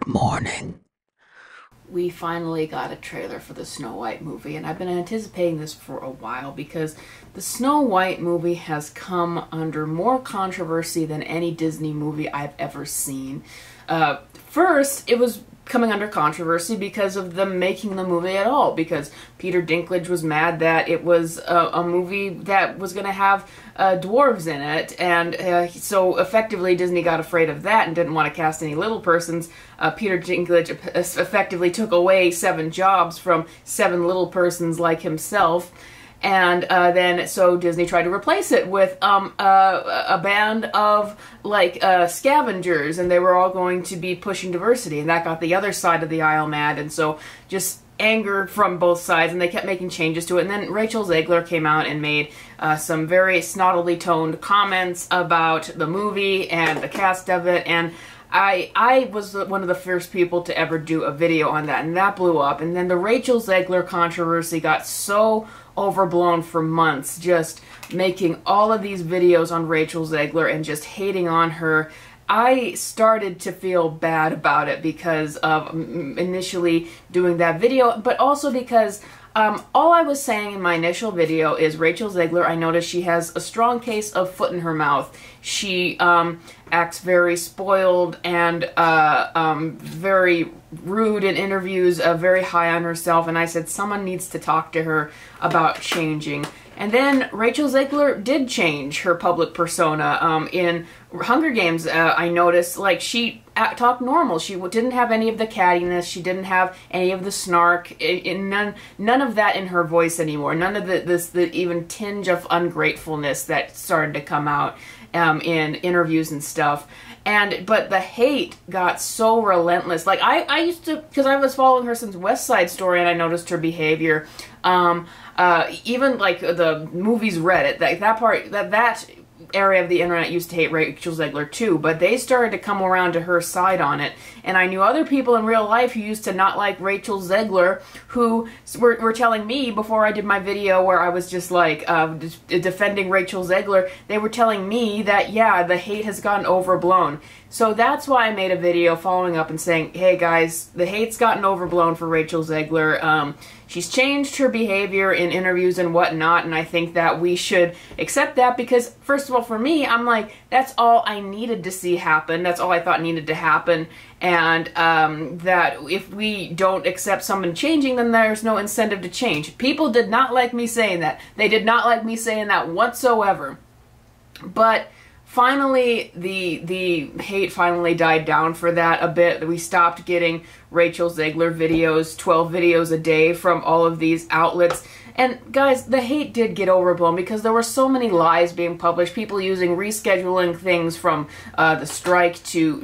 Good morning. We finally got a trailer for the Snow White movie, and I've been anticipating this for a while because the Snow White movie has come under more controversy than any Disney movie I've ever seen. First, it was coming under controversy because of them making the movie at all, because Peter Dinklage was mad that it was a movie that was going to have dwarves in it, and so effectively Disney got afraid of that and didn't want to cast any little persons. Peter Dinklage effectively took away 7 jobs from 7 little persons like himself. And then, so Disney tried to replace it with a band of, like, scavengers, and they were all going to be pushing diversity, and that got the other side of the aisle mad, and so just anger from both sides, and they kept making changes to it. And then Rachel Zegler came out and made some very snottily toned comments about the movie and the cast of it, and I was one of the first people to ever do a video on that, and that blew up. And then the Rachel Zegler controversy got so overblown for months, just making all of these videos on Rachel Zegler and just hating on her. I started to feel bad about it because of initially doing that video, but also because all I was saying in my initial video is Rachel Zegler, I noticed she has a strong case of foot in her mouth. She acts very spoiled and very rude in interviews, very high on herself, and I said someone needs to talk to her about changing. And then Rachel Zegler did change her public persona. In Hunger Games, I noticed, like, she talked normal. She didn't have any of the cattiness. She didn't have any of the snark. None of that in her voice anymore. None of the even tinge of ungratefulness that started to come out in interviews and stuff. But the hate got so relentless. Like, I used to, because I was following her since West Side Story, and I noticed her behavior. Even like the movies Reddit, that area of the internet used to hate Rachel Zegler too, but they started to come around to her side on it. And I knew other people in real life who used to not like Rachel Zegler who were telling me before I did my video where I was just like defending Rachel Zegler, they were telling me that, yeah, the hate has gotten overblown. So that's why I made a video following up and saying, hey guys, the hate's gotten overblown for Rachel Zegler. She's changed her behavior in interviews and whatnot, and I think that we should accept that because, first of all, for me, I'm like, that's all I needed to see happen. That's all I thought needed to happen. And that if we don't accept someone changing, then there's no incentive to change. People did not like me saying that. They did not like me saying that whatsoever. But finally, the hate finally died down for that a bit. We stopped getting Rachel Zegler videos, 12 videos a day from all of these outlets. And guys, the hate did get overblown because there were so many lies being published, people using rescheduling things from the strike to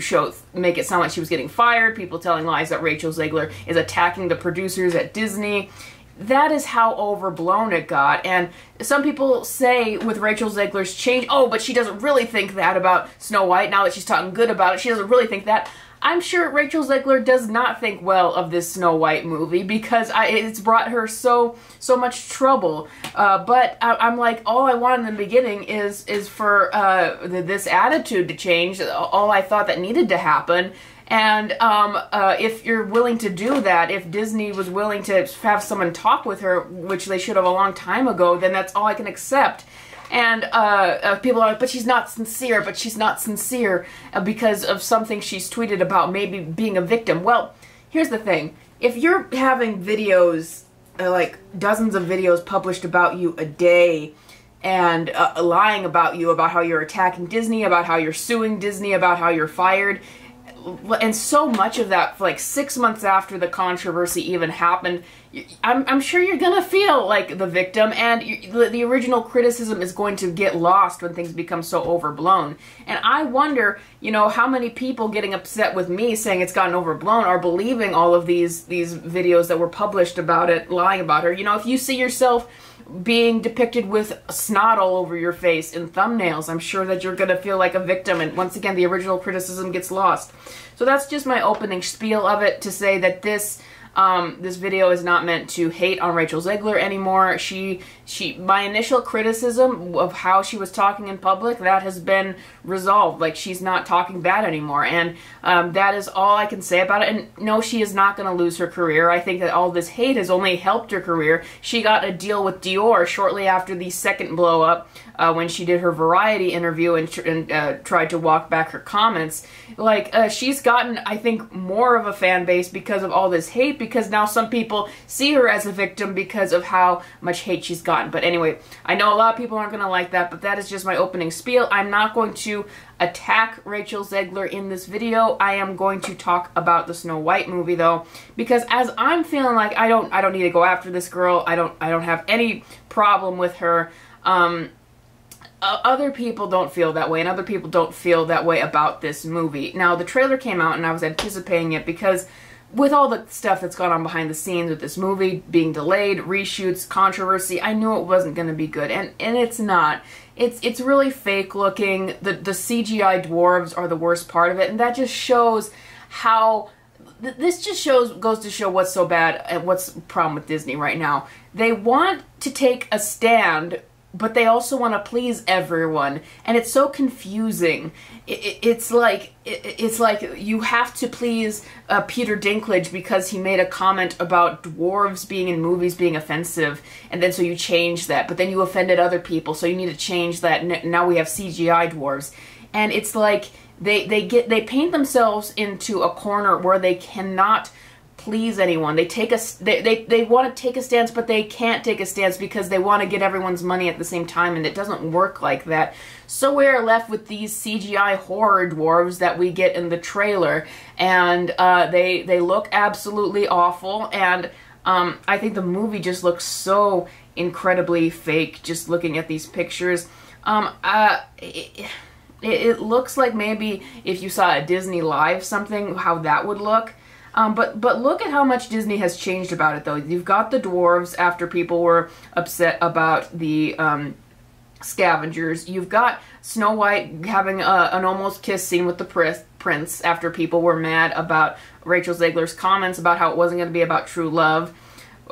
make it sound like she was getting fired, people telling lies that Rachel Zegler is attacking the producers at Disney. That is how overblown it got. And some people say with Rachel Zegler's change, oh, but she doesn't really think that about Snow White now that she's talking good about it. She doesn't really think that. I'm sure Rachel Zegler does not think well of this Snow White movie because it's brought her so much trouble. But I'm like, all I want in the beginning is for this attitude to change. All I thought that needed to happen. And if you're willing to do that, if Disney was willing to have someone talk with her, which they should have a long time ago, then that's all I can accept. And people are like, but she's not sincere, because of something she's tweeted about maybe being a victim. Well, here's the thing. If you're having videos, like dozens of videos published about you a day, and lying about you, about how you're attacking Disney, about how you're suing Disney, about how you're fired, and so much of that, like 6 months after the controversy even happened, I'm sure you're gonna feel like the victim, and the original criticism is going to get lost when things become so overblown. And I wonder, you know, how many people getting upset with me saying it's gotten overblown are believing all of these videos that were published about it, lying about her. You know, if you see yourself being depicted with snot all over your face in thumbnails, I'm sure that you're going to feel like a victim, and once again, the original criticism gets lost. So that's just my opening spiel of it, to say that this This video is not meant to hate on Rachel Zegler anymore. My initial criticism of how she was talking in public, that has been resolved. Like, she's not talking bad anymore, and that is all I can say about it. And no, she is not going to lose her career. I think that all this hate has only helped her career. She got a deal with Dior shortly after the second blow up, when she did her Variety interview and tried to walk back her comments. Like, she's gotten, I think, more of a fan base because of all this hate, because now some people see her as a victim because of how much hate she's gotten. But anyway, I know a lot of people aren't going to like that, but that is just my opening spiel. I'm not going to attack Rachel Zegler in this video. I am going to talk about the Snow White movie, though, because as I'm feeling like I don't need to go after this girl. I don't have any problem with her. Other people don't feel that way, and other people don't feel that way about this movie. Now, the trailer came out, and I was anticipating it because with all the stuff that's gone on behind the scenes with this movie, being delayed, reshoots, controversy, I knew it wasn't going to be good, and it's not. It's really fake looking. The CGI dwarves are the worst part of it, and that just shows how... This just goes to show what's so bad and what's the problem with Disney right now. They want to take a stand, but they also want to please everyone, and it's so confusing. It's like you have to please Peter Dinklage because he made a comment about dwarves being in movies being offensive, and then so you change that, but then you offended other people, so you need to change that. Now we have CGI dwarves, and it's like they paint themselves into a corner where they cannot please anyone. They want to take a stance, but they can't take a stance because they want to get everyone's money at the same time, and it doesn't work like that. So we're left with these CGI horror dwarves that we get in the trailer, and they look absolutely awful, and I think the movie just looks so incredibly fake just looking at these pictures. It looks like maybe if you saw a Disney Live something, how that would look. But look at how much Disney has changed about it, though. You've got the dwarves after people were upset about the scavengers. You've got Snow White having an almost kiss scene with the prince after people were mad about Rachel Zegler's comments about how it wasn't going to be about true love.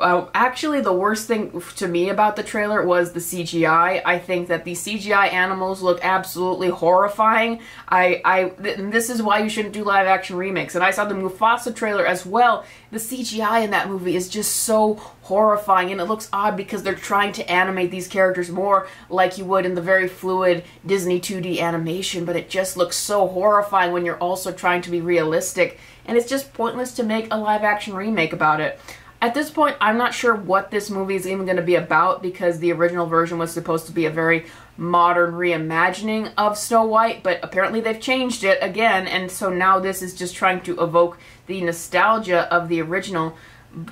Actually, the worst thing to me about the trailer was the CGI. I think that the CGI animals look absolutely horrifying. This is why you shouldn't do live action remakes. And I saw the Mufasa trailer as well. The CGI in that movie is just so horrifying, and it looks odd because they're trying to animate these characters more like you would in the very fluid Disney 2D animation, but it just looks so horrifying when you're also trying to be realistic, and it's just pointless to make a live action remake about it. At this point, I'm not sure what this movie is even going to be about, because the original version was supposed to be a very modern reimagining of Snow White, but apparently they've changed it again, and so now this is just trying to evoke the nostalgia of the original.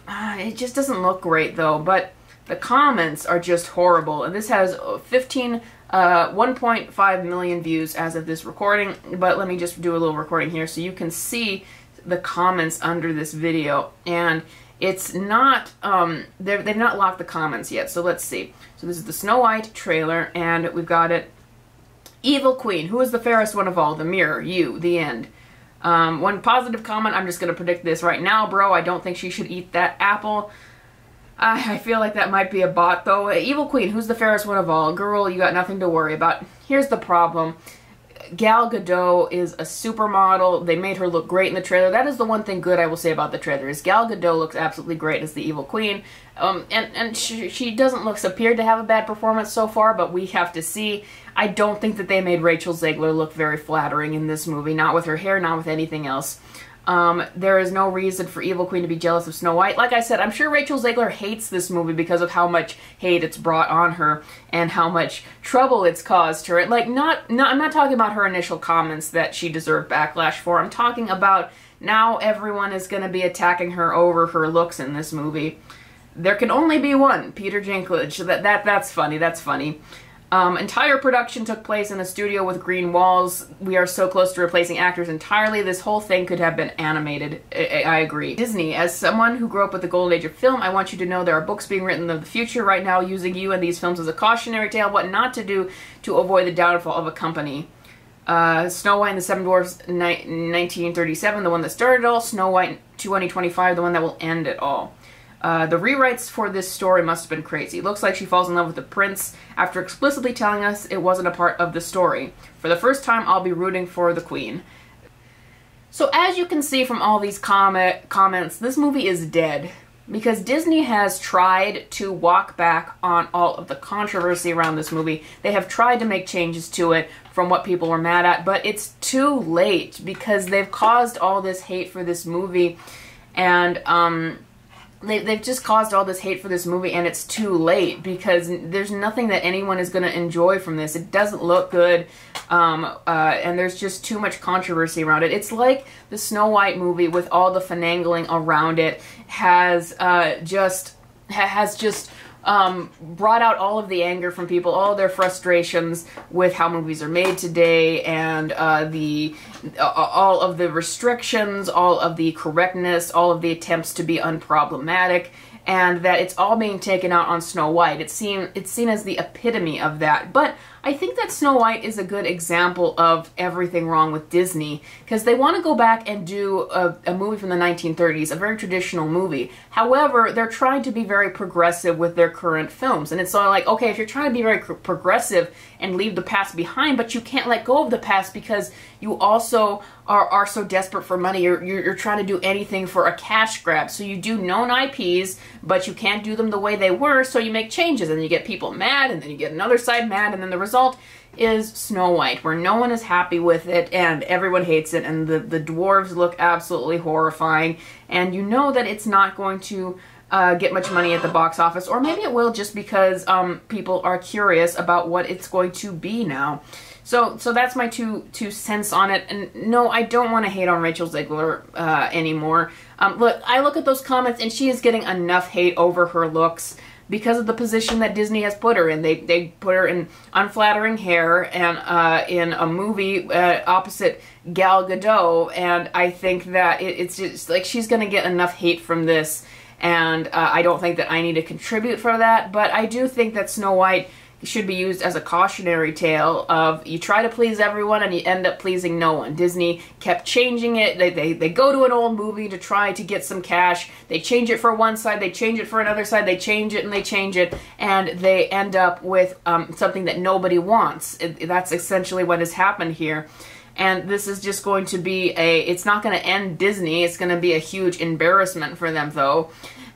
It just doesn't look great, though, but the comments are just horrible, and this has 1.5 million views as of this recording, but let me just do a little recording here so you can see the comments under this video, and it's not, they've not locked the comments yet, so let's see. So this is the Snow White trailer, and we've got it. Evil Queen, who is the fairest one of all? The mirror, you, the end. One positive comment, I'm just going to predict this right now, bro. I don't think she should eat that apple. I feel like that might be a bot, though. Evil Queen, who's the fairest one of all? Girl, you got nothing to worry about. Here's the problem. Gal Gadot is a supermodel. They made her look great in the trailer. That is the one thing good I will say about the trailer, is Gal Gadot looks absolutely great as the Evil Queen. And she doesn't appear to have a bad performance so far, but we have to see. I don't think that they made Rachel Zegler look very flattering in this movie, not with her hair, not with anything else. There is no reason for Evil Queen to be jealous of Snow White. Like I said, I'm sure Rachel Zegler hates this movie because of how much hate it's brought on her and how much trouble it's caused her. Like, I'm not talking about her initial comments that she deserved backlash for. I'm talking about now everyone is going to be attacking her over her looks in this movie. There can only be one, Peter Dinklage. That's funny. That's funny. Entire production took place in a studio with green walls. We are so close to replacing actors entirely. This whole thing could have been animated. I agree. Disney, as someone who grew up with the golden age of film, I want you to know there are books being written of the future right now using you and these films as a cautionary tale, what not to do to avoid the downfall of a company. Snow White and the Seven Dwarfs, 1937, the one that started it all. Snow White 2025, the one that will end it all. The rewrites for this story must have been crazy. Looks like she falls in love with the prince after explicitly telling us it wasn't a part of the story. For the first time, I'll be rooting for the queen. So as you can see from all these comments, this movie is dead. Because Disney has tried to walk back on all of the controversy around this movie. They have tried to make changes to it from what people were mad at, but it's too late because they've caused all this hate for this movie, and they've just caused all this hate for this movie, and it's too late because there's nothing that anyone is going to enjoy from this. It doesn't look good, and there's just too much controversy around it. It's like the Snow White movie with all the finagling around it has just brought out all of the anger from people, all of their frustrations with how movies are made today, and all of the restrictions, all of the correctness, all of the attempts to be unproblematic, and that it's all being taken out on Snow White. It's seen as the epitome of that. But I think that Snow White is a good example of everything wrong with Disney, because they want to go back and do a movie from the 1930s, a very traditional movie. However, they're trying to be very progressive with their current films. And it's sort of like, okay, if you're trying to be very progressive and leave the past behind, but you can't let go of the past because you also are so desperate for money. You're trying to do anything for a cash grab. So you do known IPs, but you can't do them the way they were, so you make changes, and you get people mad, and then you get another side mad, and then the result is Snow White, where no one is happy with it, and everyone hates it, and the dwarves look absolutely horrifying, and you know that it's not going to get much money at the box office, or maybe it will just because people are curious about what it's going to be now. So that's my two cents on it. And no, I don't want to hate on Rachel Zegler anymore. Look, I look at those comments, and she is getting enough hate over her looks because of the position that Disney has put her in. They put her in unflattering hair and in a movie opposite Gal Gadot, and I think that it's just like she's going to get enough hate from this, and I don't think that I need to contribute for that, but I do think that Snow White should be used as a cautionary tale of you try to please everyone and you end up pleasing no one. Disney kept changing it. They go to an old movie to try to get some cash. They change it for one side, they change it for another side, they change it and they change it, and they end up with something that nobody wants. That's essentially what has happened here. And this is just going to be it's not going to end Disney. It's going to be a huge embarrassment for them, though.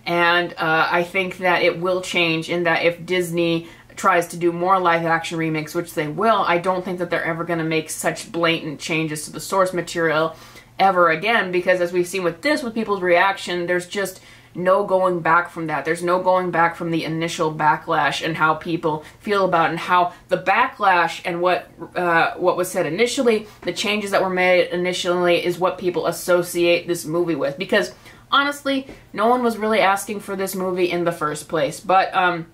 And I think that it will change in that if Disney tries to do more live-action remakes, which they will, I don't think that they're ever going to make such blatant changes to the source material ever again, because as we've seen with this, with people's reaction, there's just no going back from that. There's no going back from the initial backlash and how people feel about it, and how the backlash and what was said initially, the changes that were made initially, is what people associate this movie with. Because honestly, no one was really asking for this movie in the first place. But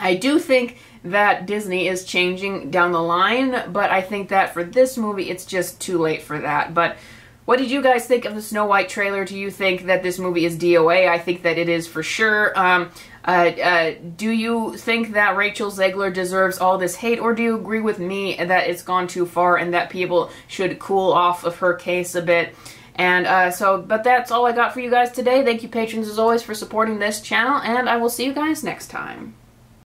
I do think that Disney is changing down the line, but I think that for this movie, it's just too late for that. But what did you guys think of the Snow White trailer? Do you think that this movie is DOA? I think that it is for sure. Do you think that Rachel Zegler deserves all this hate, or do you agree with me that it's gone too far and that people should cool off of her case a bit? And but that's all I got for you guys today. Thank you, patrons, as always, for supporting this channel, and I will see you guys next time.